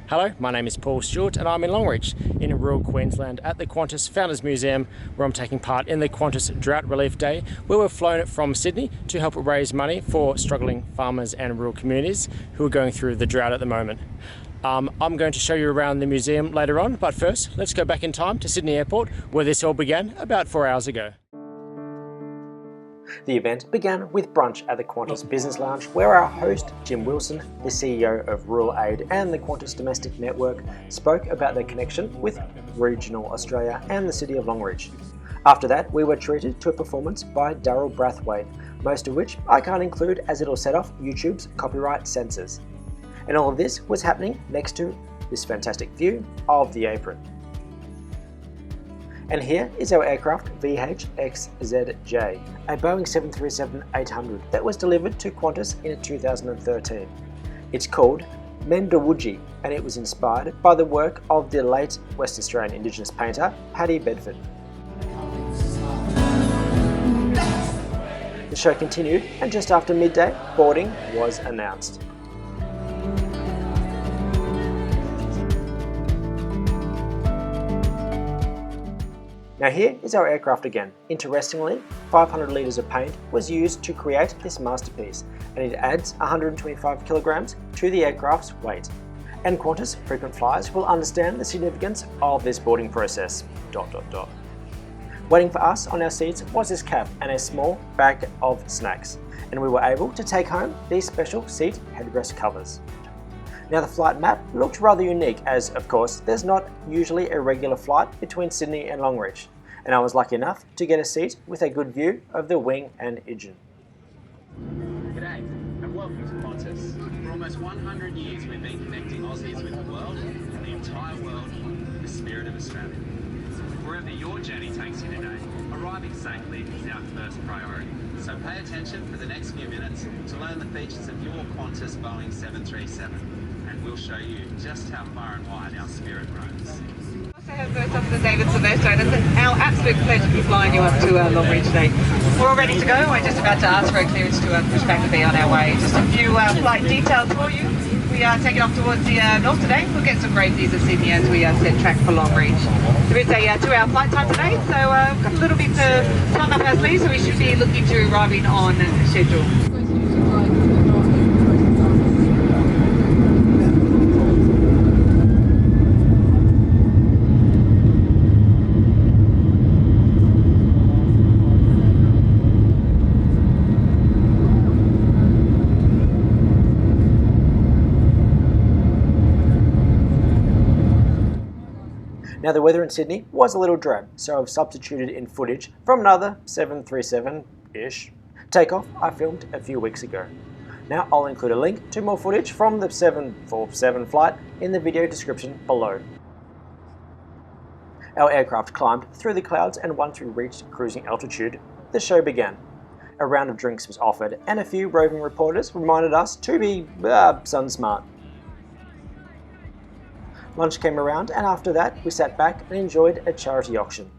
Hello, my name is Paul Stewart and I'm in Longreach in rural Queensland at the Qantas Founders Museum, where I'm taking part in the Qantas Drought Relief Day, where we've flown it from Sydney to help raise money for struggling farmers and rural communities who are going through the drought at the moment. I'm going to show you around the museum later on, but first let's go back in time to Sydney Airport, where this all began about 4 hours ago. The event began with brunch at the Qantas Business Lounge, where our host Jim Wilson, the CEO of Rural Aid and the Qantas Domestic Network, spoke about their connection with regional Australia and the city of Longreach. After that, we were treated to a performance by Daryl Brathwaite, most of which I can't include as it'll set off YouTube's copyright censors. And all of this was happening next to this fantastic view of the apron. And here is our aircraft VH-XZJ, a Boeing 737-800 that was delivered to Qantas in 2013. It's called Mendoowoorrji, and it was inspired by the work of the late West Australian Indigenous painter Paddy Bedford. The show continued, and just after midday, boarding was announced. Now here is our aircraft again. Interestingly, 500 litres of paint was used to create this masterpiece, and it adds 125 kilograms to the aircraft's weight. And Qantas frequent flyers will understand the significance of this boarding process. ... Waiting for us on our seats was this cap and a small bag of snacks, and we were able to take home these special seat headrest covers. Now the flight map looked rather unique, as of course there's not usually a regular flight between Sydney and Longreach, and I was lucky enough to get a seat with a good view of the wing and engine. G'day and welcome to Qantas. For almost 100 years we've been connecting Aussies with the world and the entire world with the spirit of Australia. Wherever your journey takes you today, arriving safely is our first priority. So pay attention for the next few minutes to learn the features of your Qantas Boeing 737. And we'll show you just how far and wide our spirit roams. We also have First Officer David Sylvester, and it's our absolute pleasure to be flying you up to Longreach today. We're all ready to go. We're just about to ask for a clearance to push back and be on our way. Just a few flight details for you. We are taking off towards the north today. We'll get some great views of Sydney as we set track for Longreach. There is a 2-hour flight time today, so we've got a little bit of time up our sleeves, so we should be looking to arriving on schedule. Now the weather in Sydney was a little drab, so I've substituted in footage from another 737-ish takeoff I filmed a few weeks ago. Now I'll include a link to more footage from the 747 flight in the video description below. Our aircraft climbed through the clouds, and once we reached cruising altitude, the show began. A round of drinks was offered, and a few roving reporters reminded us to be sun smart. Lunch came around, and after that we sat back and enjoyed a charity auction.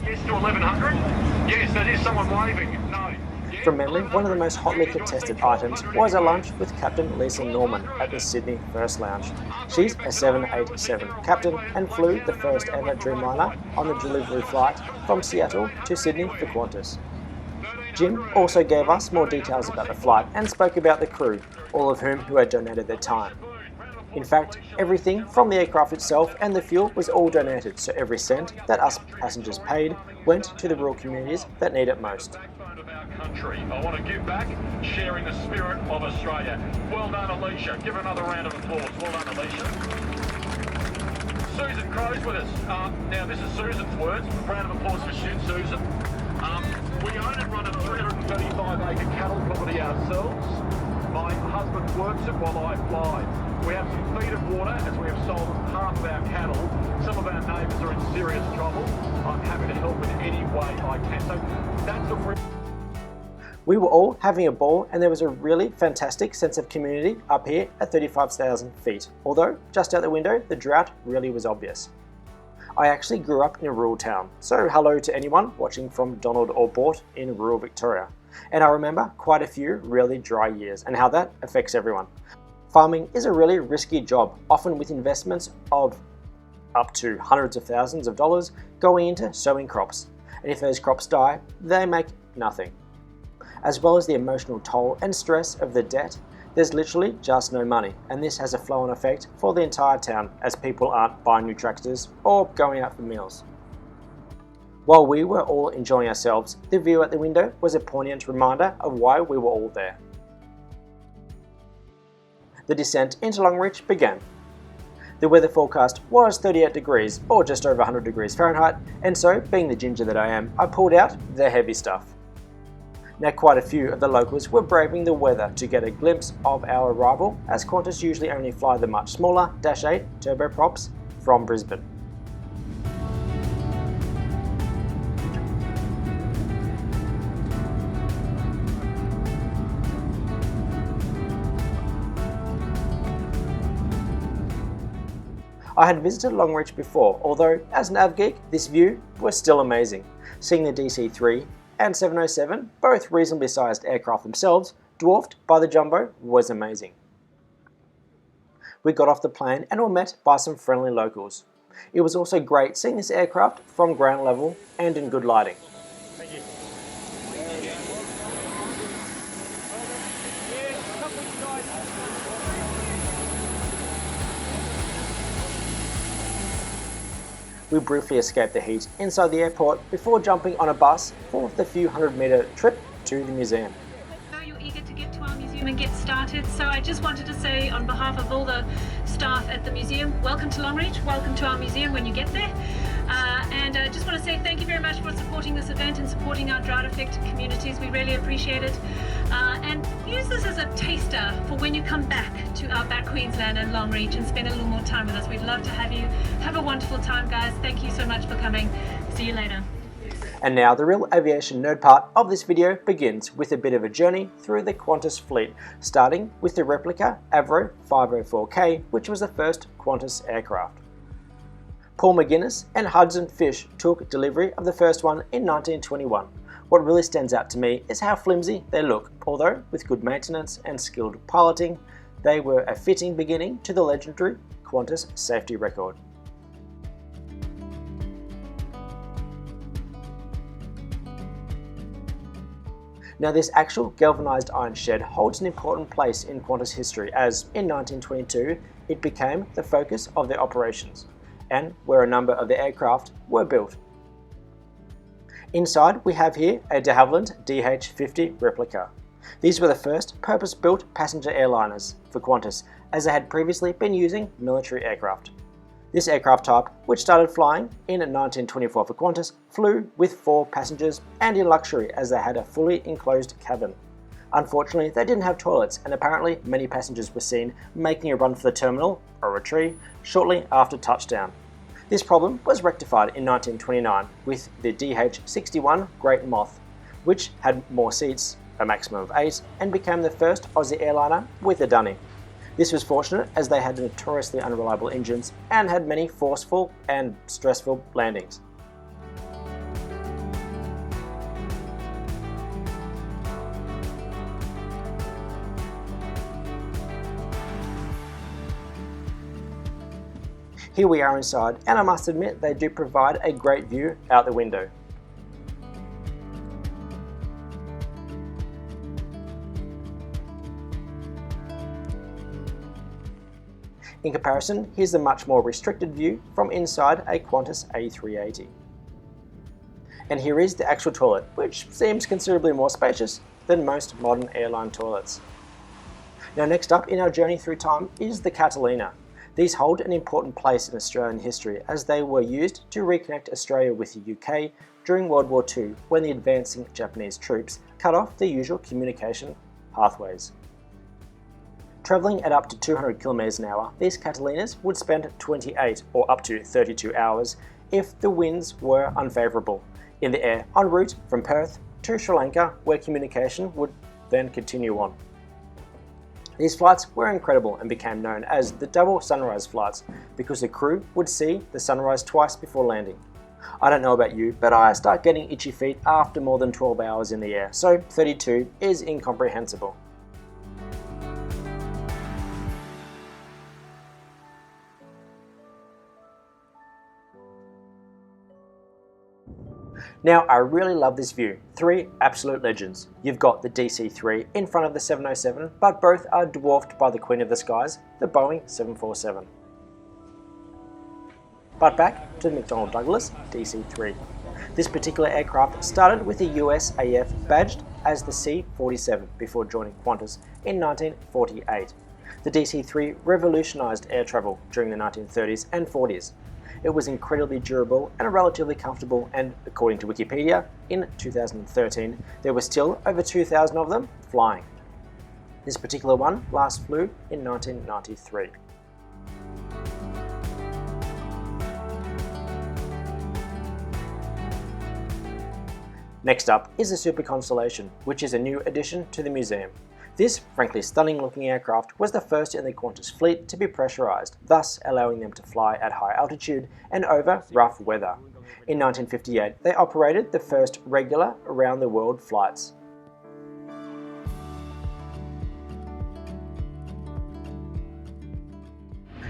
Yes to 1100? Yes, that is someone waving. No. Yes, From memory, one of the most hotly contested items was a lunch with Captain Lisa Norman at the Sydney First Lounge. She's a 787 captain and flew the first ever Dreamliner on the delivery flight from Seattle to Sydney for Qantas. Jim also gave us more details about the flight and spoke about the crew, all of whom had donated their time. In fact, everything from the aircraft itself and the fuel was all donated, so every cent that us passengers paid went to the rural communities that need it most. Country. I want to give back, sharing the spirit of Australia. Well done, Alicia. Give her another round of applause. Well done, Alicia. Susan Crow's with us. Now, this is Susan's words. Round of applause for Susan. We own and run a 335-acre cattle property ourselves. My husband works it while I fly. We have some feed of water, as we have sold half of our cattle. Some of our neighbours are in serious trouble. I'm happy to help in any way I can. So that's a... We were all having a ball, and there was a really fantastic sense of community up here at 35,000 feet, although just out the window the drought really was obvious. I actually grew up in a rural town, so hello to anyone watching from Donald or Bort in rural Victoria. And I remember quite a few really dry years and how that affects everyone. Farming is a really risky job, often with investments of up to hundreds of thousands of dollars going into sowing crops. And if those crops die, they make nothing. As well as the emotional toll and stress of the debt, there's literally just no money, and this has a flow-on effect for the entire town as people aren't buying new tractors or going out for meals. While we were all enjoying ourselves, the view at the window was a poignant reminder of why we were all there. The descent into Longreach began. The weather forecast was 38 degrees, or just over 100 degrees Fahrenheit, and so, being the ginger that I am, I pulled out the heavy stuff. Now quite a few of the locals were braving the weather to get a glimpse of our arrival, as Qantas usually only fly the much smaller Dash 8 turboprops from Brisbane. I had visited Longreach before, although as an av geek, this view was still amazing. Seeing the DC-3 and 707, both reasonably sized aircraft themselves, dwarfed by the Jumbo, was amazing. We got off the plane and were met by some friendly locals. It was also great seeing this aircraft from ground level and in good lighting. Thank you. We briefly escaped the heat inside the airport before jumping on a bus for the few 100-metre trip to the museum. You're eager to get to our museum and get started, so I just wanted to say on behalf of all the staff at the museum, welcome to Longreach, welcome to our museum when you get there. And I just want to say thank you very much for supporting this event and supporting our drought-affected communities. We really appreciate it. And use this as a taster for when you come back to Outback Queensland and Longreach and spend a little more time with us. We'd love to have you. Have a wonderful time, guys. Thank you so much for coming. See you later. And now the real aviation nerd part of this video begins with a bit of a journey through the Qantas fleet, starting with the replica Avro 504K, which was the first Qantas aircraft. Paul McGuinness and Hudson Fysh took delivery of the first one in 1921. What really stands out to me is how flimsy they look, although with good maintenance and skilled piloting, they were a fitting beginning to the legendary Qantas safety record. Now this actual galvanised iron shed holds an important place in Qantas history, as in 1922 it became the focus of their operations and where a number of the aircraft were built. Inside we have here a de Havilland DH-50 replica. These were the first purpose-built passenger airliners for Qantas, as they had previously been using military aircraft. This aircraft type, which started flying in 1924 for Qantas, flew with 4 passengers and in luxury, as they had a fully enclosed cabin. Unfortunately, they didn't have toilets, and apparently many passengers were seen making a run for the terminal, or retrieve, shortly after touchdown. This problem was rectified in 1929 with the DH-61 Great Moth, which had more seats, a maximum of 8, and became the first Aussie airliner with a dunny. This was fortunate, as they had notoriously unreliable engines and had many forceful and stressful landings. Here we are inside, and I must admit they do provide a great view out the window. In comparison, here's the much more restricted view from inside a Qantas A380. And here is the actual toilet, which seems considerably more spacious than most modern airline toilets. Now next up in our journey through time is the Catalina. These hold an important place in Australian history, as they were used to reconnect Australia with the UK during World War II, when the advancing Japanese troops cut off the usual communication pathways. Travelling at up to 200 km an hour, these Catalinas would spend 28 or up to 32 hours if the winds were unfavourable in the air en route from Perth to Sri Lanka, where communication would then continue on. These flights were incredible and became known as the double sunrise flights, because the crew would see the sunrise twice before landing. I don't know about you, but I start getting itchy feet after more than 12 hours in the air, so 32 is incomprehensible. Now, I really love this view. Three absolute legends. You've got the DC-3 in front of the 707, but both are dwarfed by the Queen of the Skies, the Boeing 747. But back to the McDonnell Douglas DC-3. This particular aircraft started with the USAF badged as the C-47 before joining Qantas in 1948. The DC-3 revolutionised air travel during the 1930s and 40s. It was incredibly durable and relatively comfortable, and according to Wikipedia, in 2013 there were still over 2,000 of them flying. This particular one last flew in 1993. Next up is the Super Constellation, which is a new addition to the museum. This, frankly stunning looking aircraft was the first in the Qantas fleet to be pressurised, thus allowing them to fly at high altitude and over rough weather. In 1958, they operated the first regular around-the-world flights.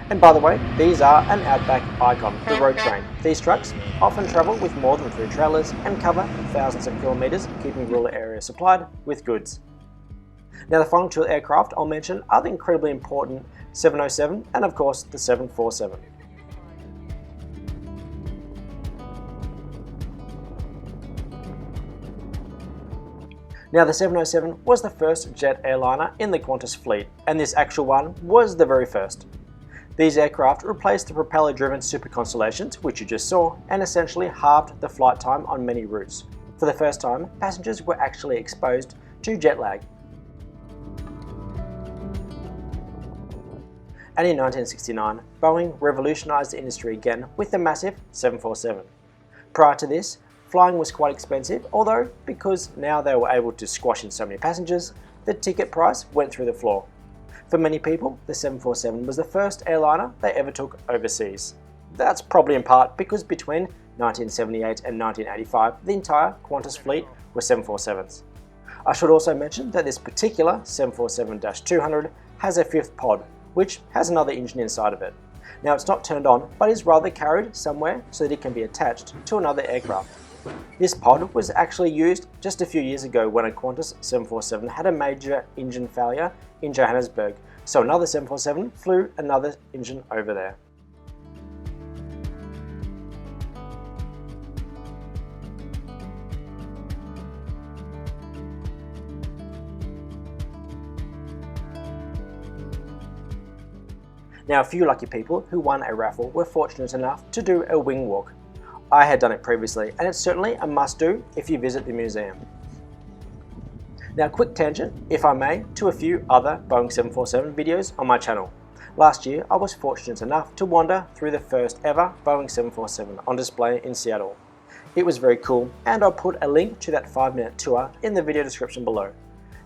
And by the way, these are an Outback icon, the road train. These trucks often travel with more than 3 trailers and cover thousands of kilometres, keeping rural areas supplied with goods. Now, the final two aircraft I'll mention are the incredibly important 707 and of course the 747. Now, the 707 was the first jet airliner in the Qantas fleet, and this actual one was the very first. These aircraft replaced the propeller-driven Super Constellations, which you just saw, and essentially halved the flight time on many routes. For the first time, passengers were actually exposed to jet lag. And in 1969, Boeing revolutionised the industry again with the massive 747. Prior to this, flying was quite expensive, although because now they were able to squash in so many passengers, the ticket price went through the floor. For many people, the 747 was the first airliner they ever took overseas. That's probably in part because between 1978 and 1985, the entire Qantas fleet were 747s. I should also mention that this particular 747-200 has a fifth pod, which has another engine inside of it. Now, it's not turned on, but is rather carried somewhere so that it can be attached to another aircraft. This pod was actually used just a few years ago when a Qantas 747 had a major engine failure in Johannesburg, so another 747 flew another engine over there. Now, a few lucky people who won a raffle were fortunate enough to do a wing walk. I had done it previously, and it's certainly a must-do if you visit the museum. Now, quick tangent, if I may, to a few other Boeing 747 videos on my channel. Last year, I was fortunate enough to wander through the first ever Boeing 747 on display in Seattle. It was very cool, and I'll put a link to that 5-minute tour in the video description below.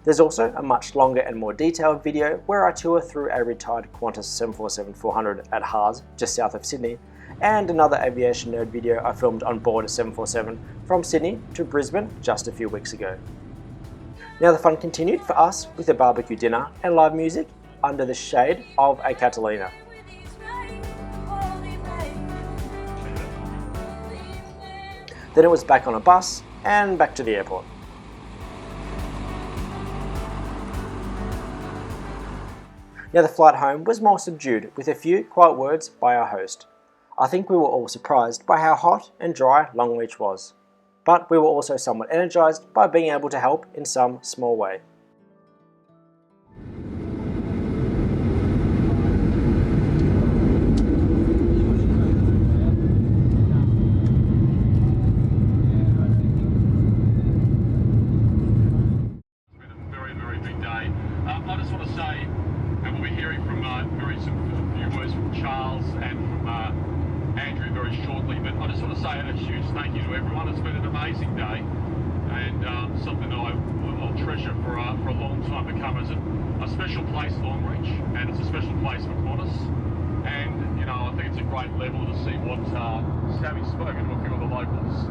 There's also a much longer and more detailed video where I tour through a retired Qantas 747-400 at Haas, just south of Sydney, and another aviation nerd video I filmed on board a 747 from Sydney to Brisbane just a few weeks ago. Now, the fun continued for us with a barbecue dinner and live music under the shade of a Catalina. Then it was back on a bus and back to the airport. Now, the flight home was more subdued, with a few quiet words by our host. I think we were all surprised by how hot and dry Longreach was, but we were also somewhat energised by being able to help in some small way. Thank you to everyone. It's been an amazing day, and something that I'll treasure for a long time to come. As a special place, Longreach, and it's a special place for Qantas. And I think it's a great level to see what, having spoken to a few of the locals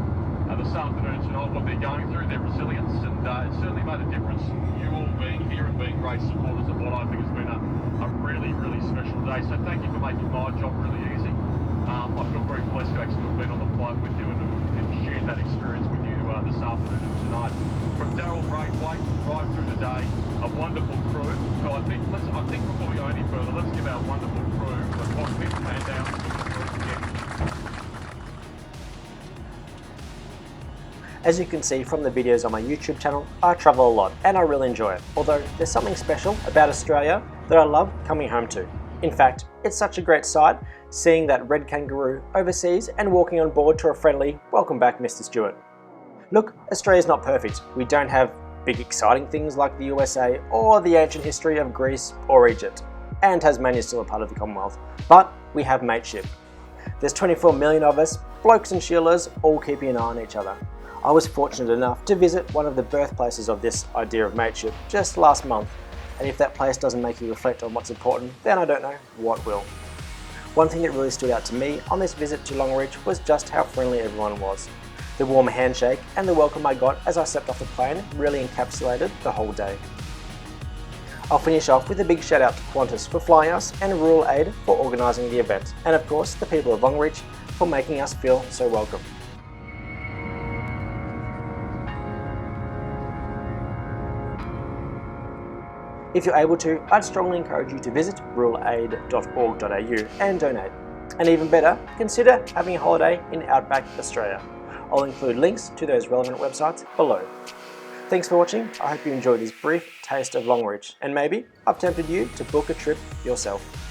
this afternoon tonight, what they're going through, their resilience, and it certainly made a difference. You all being here and being great supporters of what I think has been a really, really special day. So thank you for making my job really easy. I feel very blessed to actually have been on the flight with you and shared that experience with you this afternoon and tonight. From Daryl Braithwaite right through the day, a wonderful crew. So I think before we go any further, let's give our wonderful crew a positive hand down to the crew again. As you can see from the videos on my YouTube channel, I travel a lot and I really enjoy it, although there's something special about Australia that I love coming home to. In fact, it's such a great sight seeing that red kangaroo overseas and walking on board to a friendly "Welcome back, Mr. Stewart." Look, Australia's not perfect. We don't have big exciting things like the USA or the ancient history of Greece or Egypt, and Tasmania's still a part of the Commonwealth, but we have mateship. There's 24 million of us, blokes and Sheilas, all keeping an eye on each other. I was fortunate enough to visit one of the birthplaces of this idea of mateship just last month, and if that place doesn't make you reflect on what's important, then I don't know what will. One thing that really stood out to me on this visit to Longreach was just how friendly everyone was. The warm handshake and the welcome I got as I stepped off the plane really encapsulated the whole day. I'll finish off with a big shout out to Qantas for flying us and Rural Aid for organising the event, and of course the people of Longreach for making us feel so welcome. If you're able to, I'd strongly encourage you to visit ruralaid.org.au and donate. And even better, consider having a holiday in Outback, Australia. I'll include links to those relevant websites below. Thanks for watching. I hope you enjoyed this brief taste of Longreach, and maybe I've tempted you to book a trip yourself.